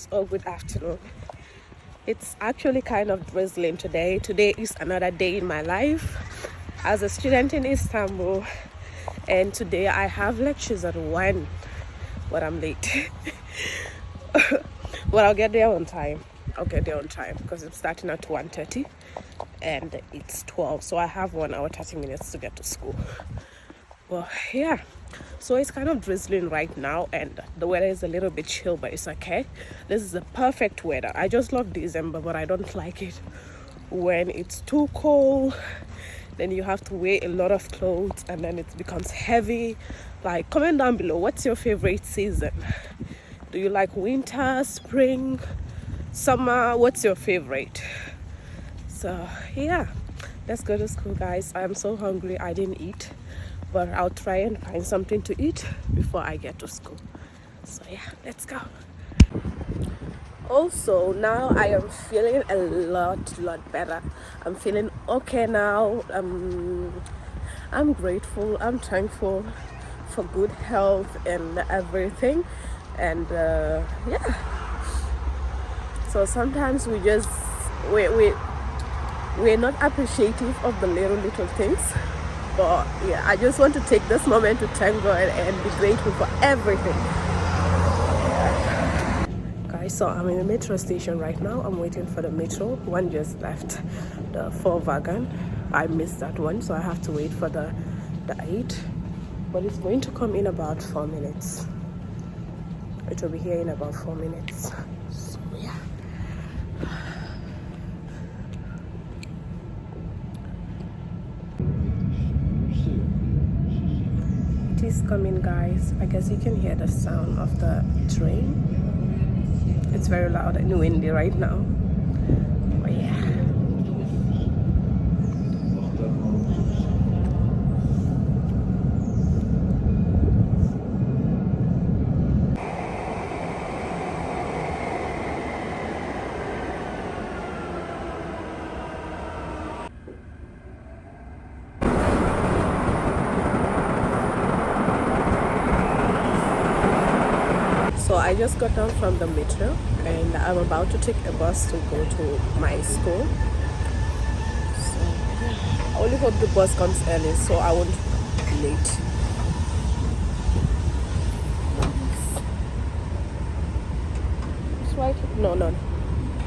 guys, or good afternoon. It's actually kind of drizzling today. Today is another day in my life as a student in Istanbul, and today I have lectures at 1, but I'm late. But I'll get there on time. Because I'm starting at 1:30 and it's 12, so I have 1 hour 30 minutes to get to school. Well, yeah, so it's kind of drizzling right now and the weather is a little bit chill, but it's okay. This is the perfect weather. I just love December, but I don't like it when it's too cold. Then you have to wear a lot of clothes and then it becomes heavy. Like, comment down below, what's your favorite season? Do you like winter, spring, summer? What's your favorite? So yeah, let's go to school, guys. I'm so hungry. I didn't eat, but I'll try and find something to eat before I get to school. So yeah, let's go. Also, now I am feeling a lot better. I'm feeling okay now. I'm grateful, I'm thankful for good health and everything. And yeah, so sometimes we're not appreciative of the little things, but yeah, I just want to take this moment to thank God and be grateful for everything. Guys, so I'm in the metro station right now. I'm waiting for the metro. One just left, the 4 wagon. I missed that one, so I have to wait for the 8, but it's going to come in about 4 minutes. It will be here in about 4 minutes. So yeah, it is coming, guys. I guess you can hear the sound of the train. It's very loud and windy right now. But yeah. So I just got down from the metro and I'm about to take a bus to go to my school. So yeah, I only hope the bus comes early so I won't be late. It's right. No.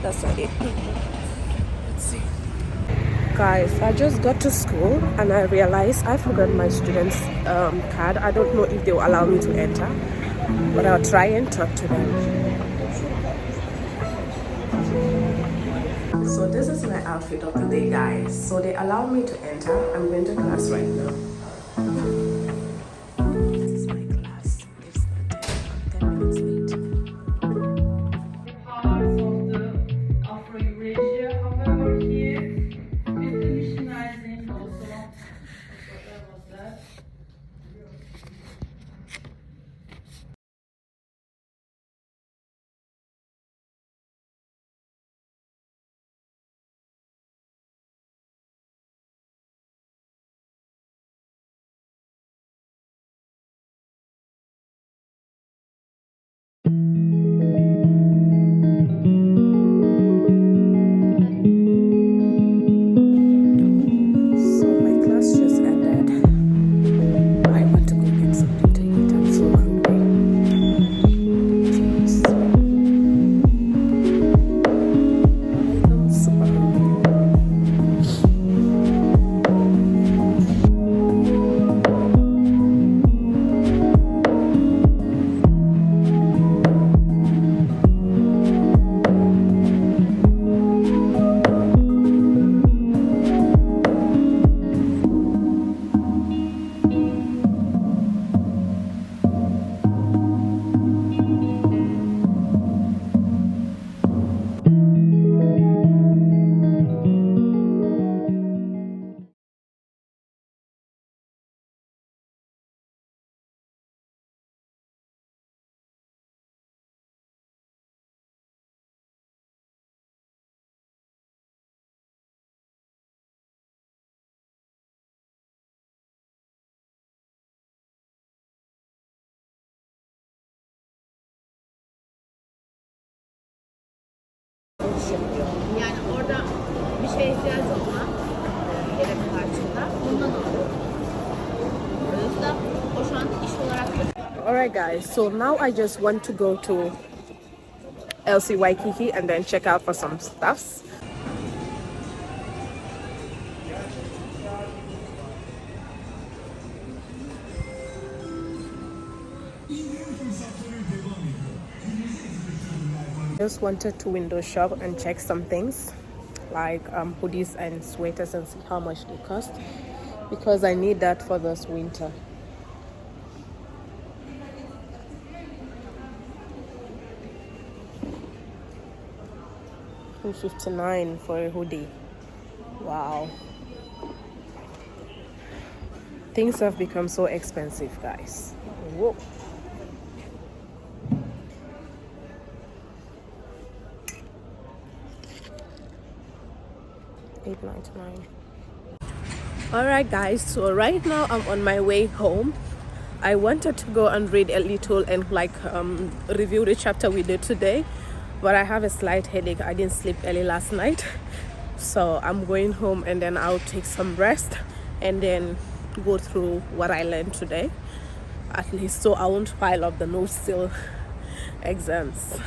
That's not it. Let's see. Guys, I just got to school and I realized I forgot my student's card. I don't know if they will allow me to enter, but I'll try and talk to them. So this is my outfit of the day, guys. So they allow me to enter. I'm going to class right now. yapıyor. Yani orada bir şeye ihtiyacı olan yedek karşında bundan alıyor. O yüzden o şu an iş olarak da. Alright guys, so now I just want to go to LC Waikiki and then check out for some stuffs. Just wanted to window shop and check some things like hoodies and sweaters and see how much they cost, because I need that for this winter. $2.59 for a hoodie. Wow, things have become so expensive, guys. Whoa. $8.99. Alright guys, so right now I'm on my way home. I wanted to go and read a little and review the chapter we did today, but I have a slight headache. I didn't sleep early last night, so I'm going home and then I'll take some rest and then go through what I learned today, at least, so I won't pile up the notes till exams.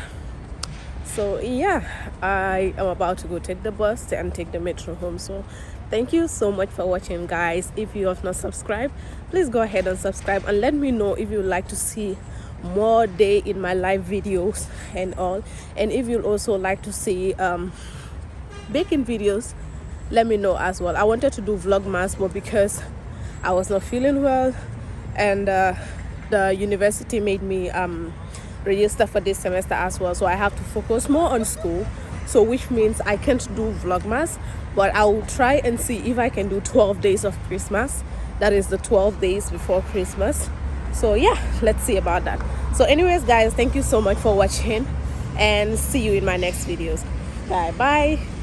So yeah, I am about to go take the bus and take the metro home. So thank you so much for watching, guys. If you have not subscribed, please go ahead and subscribe and let me know if you'd like to see more day in my live videos and all, and if you'd also like to see baking videos, let me know as well. I wanted to do vlogmas, but because I was not feeling well and the university made me register for this semester as well, so I have to focus more on school, so which means I can't do vlogmas, but I will try and see if I can do 12 days of Christmas. That is the 12 days before Christmas. So yeah, let's see about that. So anyways guys, thank you so much for watching and see you in my next videos. Bye bye.